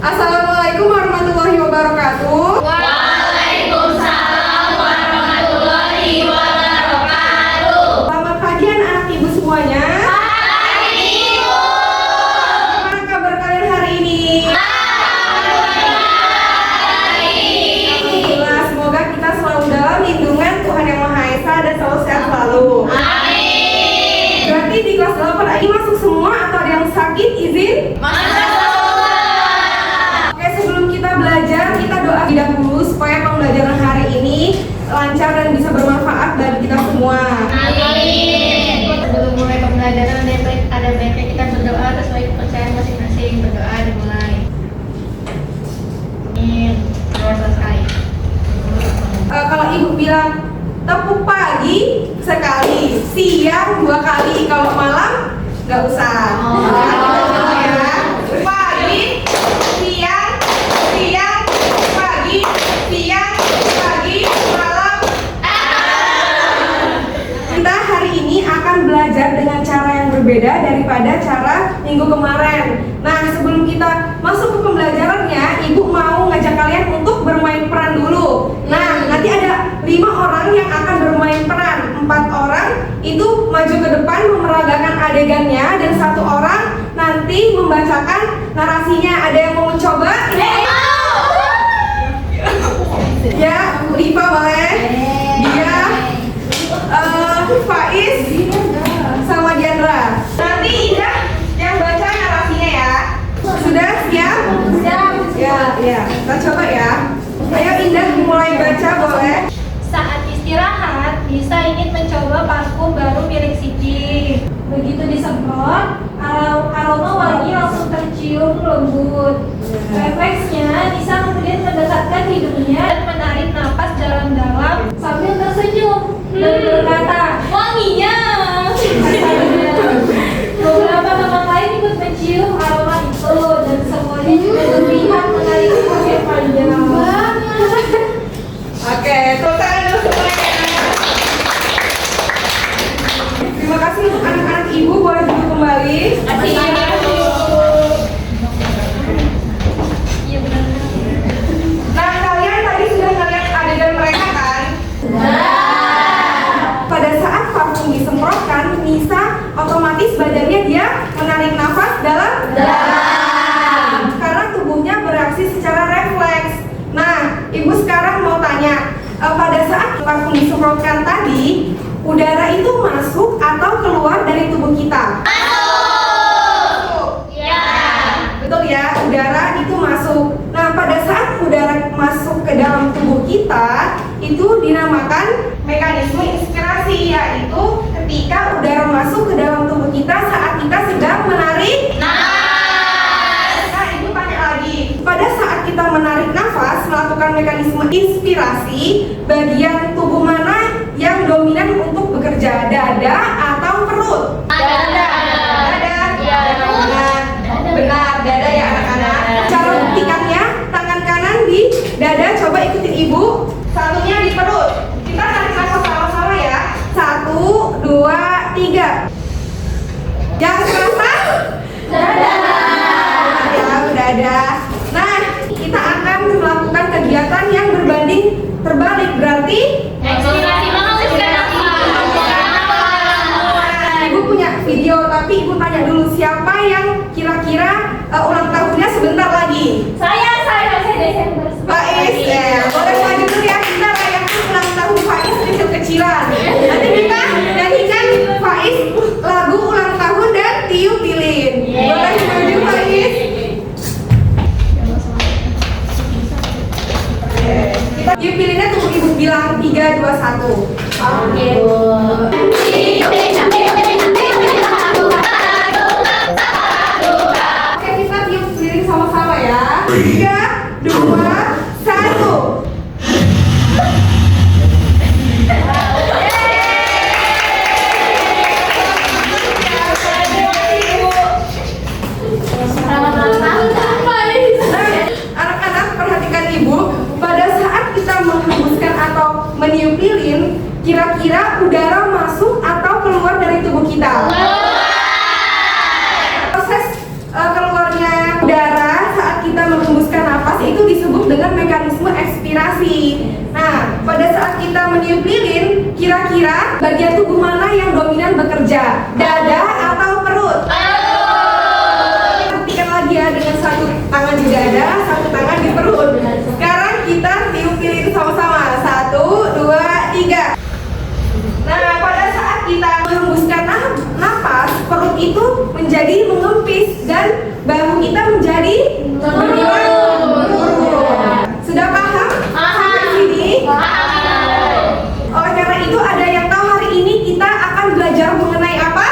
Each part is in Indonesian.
Assalamualaikum warahmatullahi wabarakatuh. Waalaikumsalam warahmatullahi wabarakatuh. Selamat pagi anak-anak ibu semuanya. Pagi Ibu. Gimana kabar kalian hari ini? Alhamdulillah, semoga kita selalu dalam lindungan Tuhan Yang Maha Esa dan selalu sehat selalu. Amin. Berarti di kelas 8 ini masuk semua atau ada yang sakit izin? Oke, sebelum kita belajar, kita doa dahulu supaya pembelajaran hari ini lancar dan bisa bermanfaat bagi kita semua. Amin. Sebelum mulai pembelajaran ada baiknya kita berdoa sesuai kepercayaan masing-masing. Berdoa dimulai. Amin. Doa selesai. Kalau ibu bilang tepuk pagi sekali, siang 2 kali, kalau malam nggak usah. Nah, kita coba ya. Pagi, siang, siang, pagi, siang, pagi, malam. Kita hari ini akan belajar dengan cara yang berbeda daripada cara minggu kemarin. Nah, sebelum kita masuk ke pembelajarannya, ibu mau ngajak kalian untuk bermain peran dulu. Nah, nanti ada 5 orang yang akan bermain peran. 4 orang itu maju ke depan memeragakan adegannya dan 1 orang nanti membacakan narasinya. Ada yang mau mencoba? Ya, Rifa boleh. Dia, Faiz, sama Diandra. Nanti Indah yang baca narasinya ya. Sudah siap? Ya. Kita coba ya. Ayo Indah mulai baca boleh. Saat istirahat, Lisa ingin mencoba parfum baru milik Siti. Begitu disemprot, aroma wangi langsung tercium lembut. Refleksnya, Lisa kemudian mendekatkan hidungnya dan menarik napas dalam-dalam sambil tersenyum dan berkata, wanginya. Beberapa teman lain ikut mencium aroma itu dan semuanya juga terlihat menarik napas yang panjang. Oke, selesai dulu semuanya. Terima kasih untuk anak-anak ibu, boleh duduk kembali. Nah, kalian tadi sudah ngeliat adegan mereka kan? Pada saat parfum disemprotkan, Nisa otomatis badannya dia menarik nafas dalam. Karena tubuhnya bereaksi secara refleks. Nah, ibu sekarang mau tanya, pada saat parfum disemprotkan tadi, udara itu masuk atau keluar dari tubuh kita? Masuk. Ya. Betul ya, udara itu masuk. Nah, pada saat udara masuk ke dalam tubuh kita, itu dinamakan mekanisme inspirasi, yaitu ketika udara masuk ke dalam tubuh kita saat kita sedang menarik nafas. Nah, ibu tanya lagi, pada saat kita menarik nafas, melakukan mekanisme inspirasi, bagian tubuh mana yang dominan untuk bekerja, dada atau perut? Dada. Ya, benar, dada ya anak-anak. Cara buktikannya, tangan kanan di dada, coba ikutin ibu. Satunya di perut. Kita tarik nafas sama-sama ya. 1, 2, 3. Yang kerasa? Dada. Ya, dada. Nah, kita akan melakukan kegiatan yang berbanding terbalik, berarti Ekspirasi ibu punya video, tapi ibu tanya dulu siapa yang kira-kira ulang tahunnya sebentar lagi. Saya Desember. Faiz, boleh maju dulu ya, kita rayakan ulang tahun Faiz kecil-kecilan. Nanti kita nyanyikan Faiz lagu ulang tahun dan tiup lilin. Boleh maju Faiz? Kita tiup lilinnya tunggu ibu bilang 3, 2, 1. Oke. Oke, kita tiup lilin sama-sama ya. 3, 2, 1. Anak-anak perhatikan ibu, pada saat kita menghembuskan atau meniup lilin, kira-kira udara masuk atau keluar dari tubuh kita? Proses keluarnya udara saat kita menghembuskan dengan mekanisme ekspirasi. Nah, pada saat kita meniup lilin, kira-kira bagian tubuh mana yang dominan bekerja? Dada atau perut? Buktikan lagi ya dengan satu tangan di dada, satu tangan di perut. Sekarang kita tiup lilin sama-sama. 1, 2, 3. Nah, pada saat kita menghembuskan napas, perut itu menjadi mengempis dan bahu kita menjadi menurun. Sudah paham? Sampai sini? Oleh karena itu, ada yang tahu hari ini kita akan belajar mengenai apa?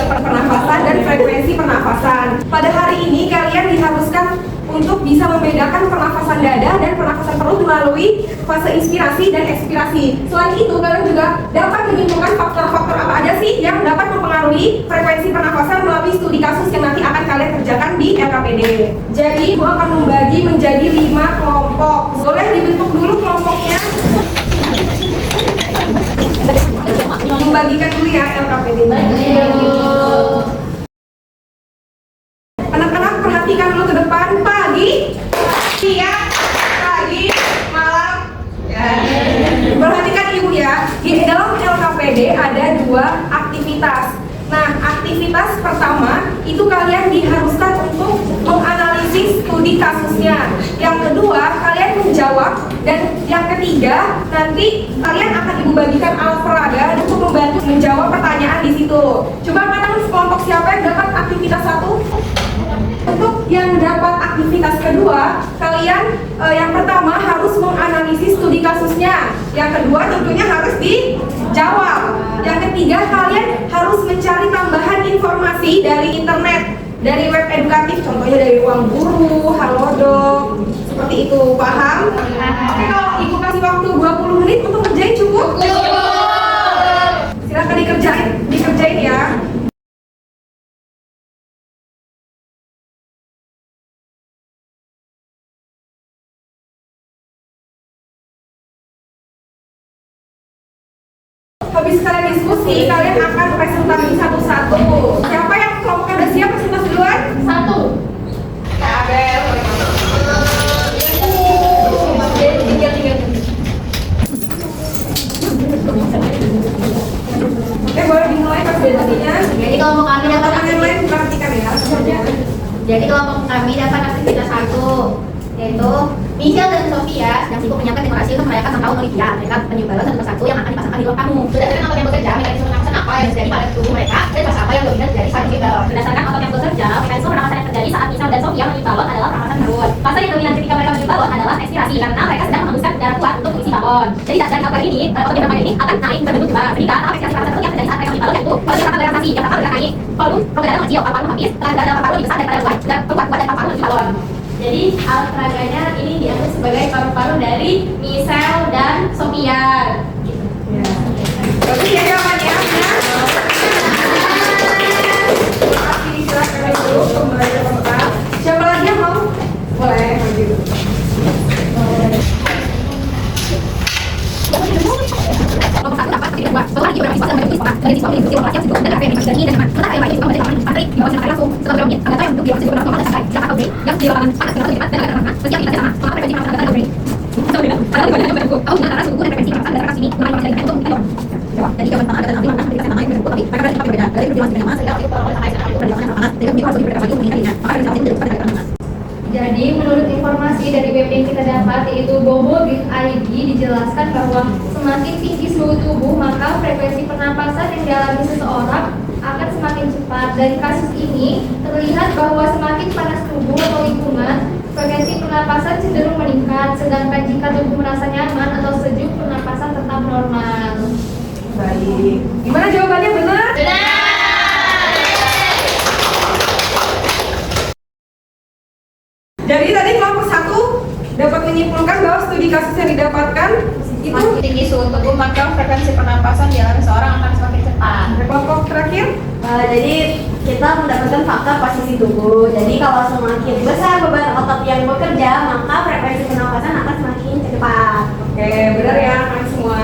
Pernafasan dan frekuensi pernafasan. Pada hari ini kalian diharuskan untuk bisa membedakan pernafasan dada dan pernafasan perut melalui fase inspirasi dan ekspirasi. Selain itu, kalian juga dapat menyimpulkan faktor-faktor apa aja sih yang dapat mempengaruhi frekuensi pernafasan melalui studi kasus yang nanti akan kalian kerjakan di LKPD. Jadi, gua akan membagi menjadi 5 kelompok. Boleh dibentuk dulu kelompoknya? Membagikan dulu ya LKPD. Anak-anak perhatikan dulu ke depan. Pagi, siang, pagi, malam. Ya. Perhatikan ibu ya. Di dalam LKPD ada 2 aktivitas. Nah, aktivitas pertama itu kalian diharuskan untuk menganalisis studi kasusnya. Yang kedua, kalian menjawab. Dan yang ketiga, nanti kalian akan ibu bagikan alat peraga untuk membantu menjawab pertanyaan di situ. Coba kalian kelompok siapa yang dapat aktivitas 1? Untuk yang dapat aktivitas kedua, kalian yang pertama harus menganalisis studi kasusnya. Yang kedua tentunya harus dijawab. Yang ketiga, kalian harus mencari tambahan informasi dari internet, dari web edukatif, contohnya dari Ruang Guru, Halodoc, seperti itu. Paham? Oke, kalau ibu kasih waktu 20 menit untuk kerjain cukup? Silakan dikerjain ya. Habis kalian diskusi, kalian akan presentasi satu-satu. Siapa yang kelompoknya udah siap presentasi duluan? 1. Abel. Oke, boleh dimulai presentasinya. Jadi kelompok kami dapat Teman yang lain perhatikan ya. Jadi kelompok kami dapat aktivitas 1, yaitu Michelle dan Sofia sedang sibuk menyiapkan dekorasi untuk merayakan ulang tahun Olivia. Mereka penyumbatan satu persatu yang akan dipasangkan di ruang tamu. Berdasarkan otot yang bekerja, mekanisme pernafasan apa yang terjadi pada tubuh mereka dan fase apa yang dominan dari satu fiber. Berdasarkan otot yang bekerja, mekanisme pernafasan yang terjadi saat Michelle dan Sofia meniup balon adalah pernafasan perut. Fase yang dominan ketika mereka meniup balon adalah ekspirasi karena mereka sedang menghembuskan udara kuat untuk mengisi balon. Jadi dari kapal ini, otot yang bermain ini akan naik berbentuk juara. Sehingga tahap ekspirasi pernafasan perut yang terjadi saat mereka meniup balon yaitu volume kapal relaksasi. Yang pertama bergerak naik, volume penggunaan mengecil, paru-paru habis, tenaga dalam paru-paru lebih besar daripada luar dan keluar dari paru-paru menuju balon. Jadi alat peraganya ini dianggap sebagai paru-paru dari Michelle dan Sofia. Gitu. Ya. Bagus ya jawabannya. Silakan dulu kembali ke tempat. Siapa lagi yang mau? Boleh maju. Nomor 1 dapat tidak buat. Setelah lagi berapa fase menjadi setelah dari siswa mengikuti lokasi yang sibuk dan akhirnya dimasukkan dan teman. Setelah yang lain juga menjadi teman antri di bawah sinar langsung setelah beromit. Anggota yang duduk di bawah sinar langsung pada sampai siapa outbreak yang di lapangan panas dengan cepat dan agak terang. Setiap kita sama selama frekuensi pernafasan dan outbreak. Pada ibadah yang berhukum, tahu antara suku dan frekuensi pernafasan dan frekuensi ini mengalami proses untuk menghitung. Jadi jawaban pertama adalah nanti mana memberikan nama yang berhukum tapi mereka berarti berbeda. Dari itu dimasukkan nama sehingga itu kalau sampai sekarang itu berlakukan panas. Sehingga begitu harus berbeda lagi mengingatnya. Maka misalnya itu menjadi pada panas. Jadi menurut informasi dari web yang kita dapat yaitu bobo.id dijelaskan bahwa semakin tinggi suhu tubuh maka frekuensi pernapasan yang dialami seseorang akan semakin cepat. Dari kasus ini terlihat bahwa semakin panas tubuh atau lingkungan frekuensi pernapasan cenderung meningkat, sedangkan jika tubuh merasa nyaman atau sejuk pernapasan tetap normal. Baik. Gimana jawabannya, benar? Jadi tadi kelompok 1 dapat menyimpulkan bahwa studi kasus yang didapatkan itu Semakin tinggi suhu tubuh maka frekuensi pernapasan di alami seorang akan semakin cepat. kelompok terakhir. Jadi kita mendapatkan faktor posisi tubuh. Jadi kalau semakin besar beban otot yang bekerja, maka frekuensi pernapasan akan semakin cepat. Oke, benar ya anak semua.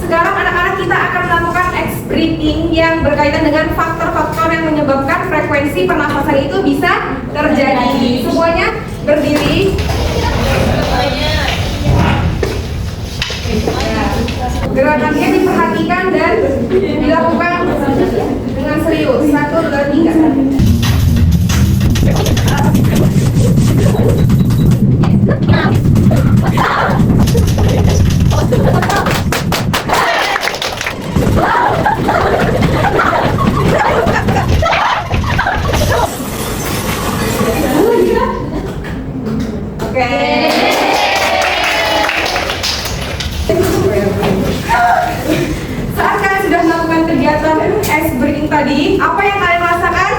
Sekarang anak-anak kita akan melakukan breathing yang berkaitan dengan faktor-faktor yang menyebabkan frekuensi pernafasan itu bisa terjadi. berdiri. Gerakannya diperhatikan dan dilakukan dengan serius. 1, 2, 3. Oke. Saat kalian sudah melakukan kegiatan ice breaking tadi, apa yang kalian rasakan?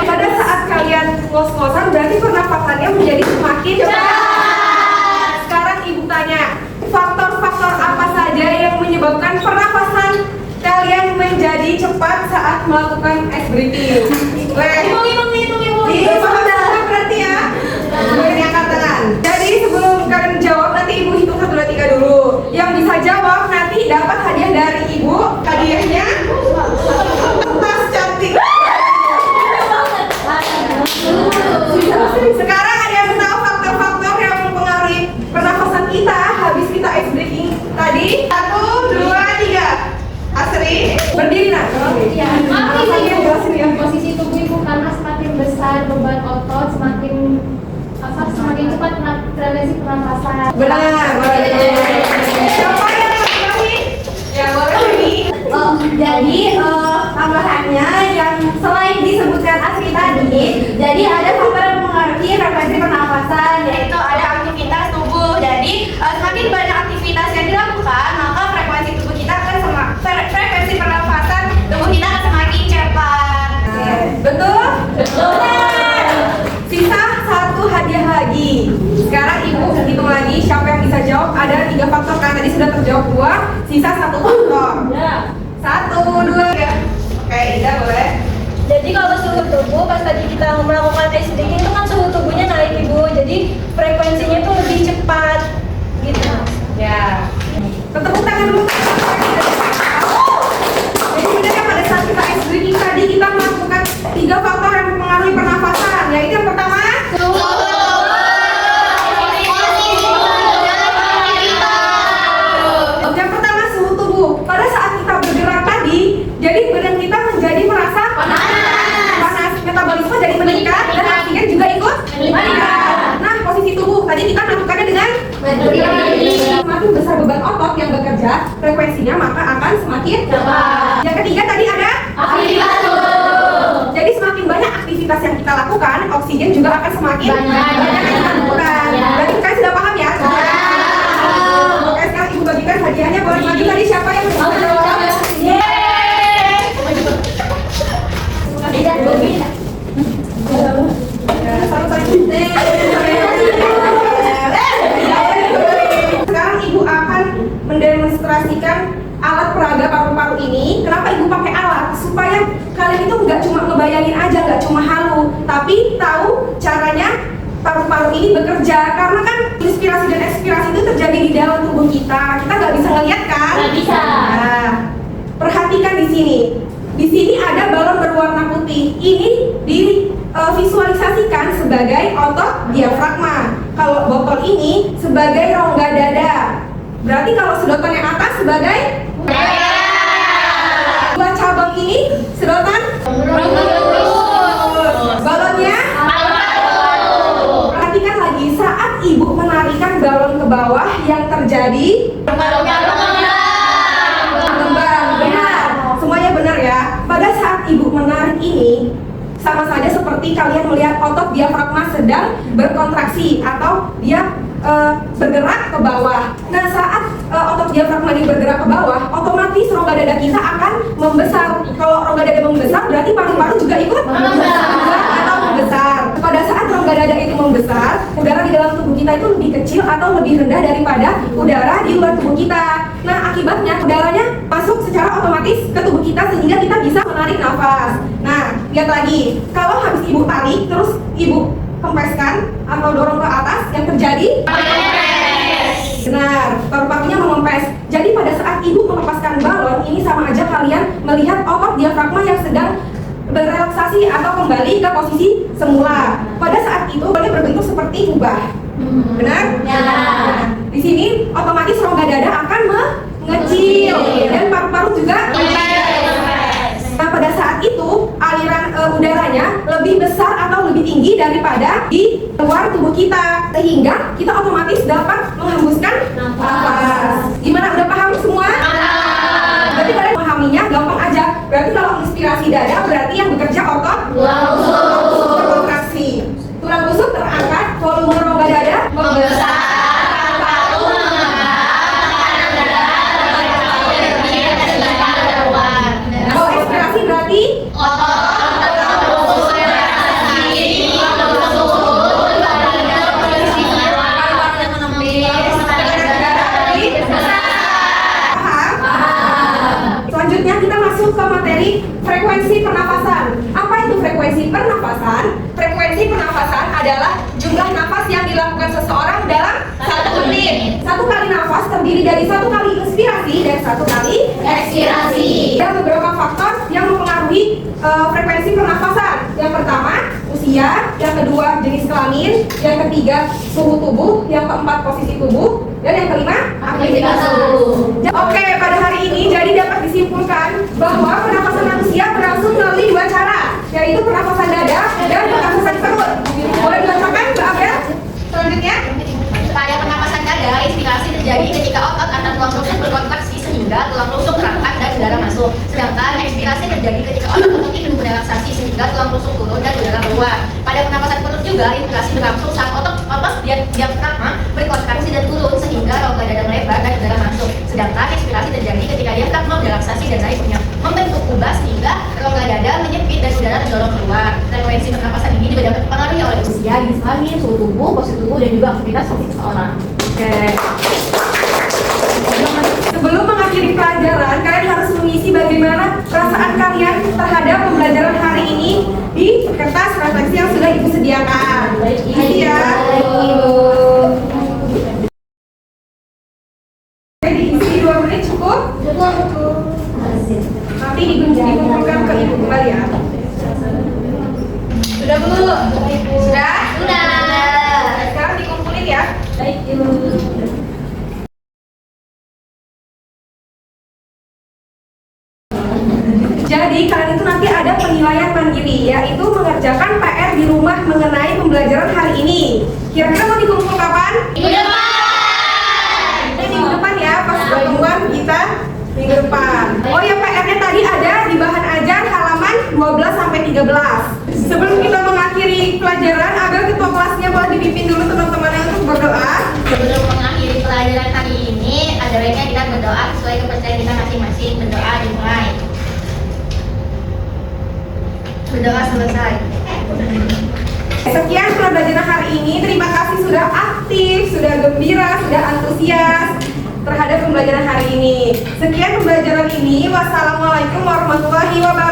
Pada saat kalian ngos-ngosan, berarti pernapasannya menjadi semakin cepat. Sekarang ibu tanya, faktor-faktor apa saja yang menyebabkan pernapasan kalian menjadi cepat saat melakukan ice breaking? Hitung berarti ya. Boleh diangkat tangan. Jadi sebelum kalian jawab, nanti ibu hitung 1, 2, 3 dulu. Yang bisa jawab nanti dapat hadiah dari ibu. Hadiahnya tas cantik. Sekarang ada yang tahu faktor-faktor yang mempengaruhi pernafasan kita habis kita ice breaking tadi? 1, 2, 3. Asri, berdiri nak. Posisi tubuh ibu karena semakin besar beban otot semakin cepat frekuensi pernapasan. Benar, boleh. Siapa yang lagi? Ya boleh ini. Jadi tambahannya yang selain disebutkan Asri tadi, jadi ada faktor yang mempengaruhi frekuensi pernapasan, yaitu ada aktivitas tubuh. Jadi semakin banyak aktivitas yang dilakukan, maka frekuensi tubuh kita akan frekuensi pernapasan tubuh kita akan semakin cepat. Betul? Betul. Sisa 1 hadiah lagi. Sekarang ibu hitung lagi siapa yang bisa jawab. Ada 3 faktor kan tadi sudah terjawab 2. Sisa 1 faktor. 1, 2, 3. Oke, Ida boleh. Jadi kalau suhu tubuh pas tadi kita melakukan ice breaking itu kan suhu tubuhnya naik ibu, jadi frekuensinya tuh lebih cepat gitu. Ya. Tepuk tangan dulu. Jadi sebenarnya pada saat kita ice breaking tadi kita melakukan 3 faktor yang mempengaruhi pernafasan. Yaitu yang pertama, suhu tubuh. Pada saat kita bergerak tadi, jadi badan kita menjadi merasa panas. Metabolisme jadi meningkat dan oksigen juga ikut meningkat. Nah, posisi tubuh tadi kita lakukannya dengan semakin besar beban otot yang bekerja, frekuensinya maka akan semakin cepat. Yang ketiga tadi ada aktivitas tubuh. Jadi semakin banyak aktivitas yang kita lakukan, oksigen juga akan semakin banyak yang kita lakukan. Berarti kalian sudah paham ya? Oke, sekarang ibu bagikan hadiahnya. Boleh maju tadi siapa yang bisa jawab? Sekarang ibu akan mendemonstrasikan alat peraga paru-paru ini. Kenapa ibu pakai alat? Supaya kalian itu nggak cuma ngebayangin aja, nggak cuma halu, tapi tahu caranya paru-paru ini bekerja. Karena kan inspirasi dan ekspirasi itu terjadi di dalam tubuh kita. Kita nggak bisa ngeliat kan? Nggak bisa. Nah, perhatikan di sini. Di sini ada balon berwarna putih. Ini divisualisasikan sebagai otot diafragma. Kalau botol ini sebagai rongga dada. Berarti kalau sedotan yang atas sebagai dua cabang ini sedotan balonnya. Perhatikan lagi saat ibu menarikan balon ke bawah yang terjadi mengembang. Benar, semuanya benar ya. Pada saat ibu menarik ini sama saja seperti kalian melihat otot diafragma sedang berkontraksi atau dia bergerak ke bawah. Nah, saat otot diafragma ini bergerak ke bawah, otomatis rongga dada kita akan membesar. Kalau rongga dada membesar, berarti paru-paru juga ikut membesar atau membesar. Pada saat rongga dada itu membesar, udara di dalam tubuh kita itu lebih kecil atau lebih rendah daripada udara di luar tubuh kita. Nah, akibatnya udaranya masuk secara otomatis ke tubuh kita sehingga kita bisa menarik nafas. Nah, lihat lagi, kalau habis ibu tarik, terus ibu kempeskan atau dorong ke atas, yang terjadi benar, paru-parunya mengempes. Jadi pada saat ibu melepaskan balon, ini sama aja kalian melihat otot diafragma yang sedang berrelaksasi atau kembali ke posisi semula. Pada saat itu boleh berbentuk seperti kubah. Benar? Ya. Nah, di sini otomatis rongga dada akan mengecil dan paru-paru juga kempes. Nah, pada saat itu aliran udaranya lebih besar atau lebih tinggi daripada di luar tubuh kita, sehingga kita otomatis dapat menghembuskan nafas. Gimana, udah paham semua? Berarti kalian memahaminya gampang aja. Berarti kalau inspirasi dada berarti yang bekerja otot berkontraksi. Tulang rusuk terangkat, volume rongga dada membesar. Kalau ekspirasi berarti selanjutnya kita masuk ke materi frekuensi pernafasan. Apa itu frekuensi pernafasan? Frekuensi pernafasan adalah jumlah nafas yang dilakukan seseorang dalam 1 menit. Satu kali nafas terdiri dari 1 kali inspirasi dan 1 kali ekspirasi. Ada beberapa faktor yang mempengaruhi frekuensi pernafasan. Yang pertama, usia. Yang kedua, jenis kelamin. Yang ketiga, suhu tubuh. Yang keempat, posisi tubuh. Dan yang kelima, aktivitas tubuh. Oke, pada hari ini jadi dapat disimpulkan bahwa pernafasan manusia berlangsung melalui 2 cara, yaitu pernafasan dada dan pernafasan perut. Boleh dibacakan, Mbak Abel? Selanjutnya, Pada pernapasan dada, inspirasi terjadi ketika otot antar tulang rusuk berkontraksi sehingga tulang rusuk terangkat dan udara masuk. Sedangkan ekspirasi terjadi ketika otot hidung berrelaksasi sehingga tulang rusuk turun dan udara keluar. Pada pernapasan perut juga, inspirasi berlangsung saat otot diafragma berkontraksi dan turun sehingga rongga dada melebar dan udara masuk. Sedangkan ekspirasi terjadi ketika diafragma berrelaksasi dan naik membentuk kubah sehingga rongga dada menyempit dan udara terdorong keluar. Frekuensi pernapasan ini juga dapat dipengaruhi oleh usia, jenis kelamin, suhu tubuh, posisi tubuh, dan juga aktivitas fisik seseorang. oke. Sebelum mengakhiri pelajaran, kalian harus mengisi bagaimana perasaan kalian terhadap pembelajaran hari ini di kertas refleksi yang sudah Ibu sediakan. Isi ya. Oke, diisi 2 menit cukup? Nanti dikumpulkan ke Ibu kembali ya. Sudah belum? Sudah? Sudah. Sekarang dikumpulin ya. Baik, Ibu. Jadi kalian itu nanti ada penilaian mandiri, yaitu mengerjakan PR di rumah mengenai pembelajaran hari ini. Kira-kira mau dikumpul kapan? Minggu depan. Minggu depan ya, pas gabungan kita minggu depan. Oh ya, PR-nya tadi ada di bahan ajar halaman 12 sampai 13. Sebelum kita mengakhiri pelajaran, agar ketua kelasnya boleh dipimpin dulu teman-temannya untuk berdoa. Sebelum mengakhiri pelajaran hari ini, ada baiknya kita berdoa sesuai kepercayaan kita masing-masing. Berdoa dimulai. Berdoa selesai. Sekian pembelajaran hari ini. Terima kasih sudah aktif, sudah gembira, sudah antusias terhadap pembelajaran hari ini. Sekian pembelajaran ini. Wassalamualaikum warahmatullahi wabarakatuh.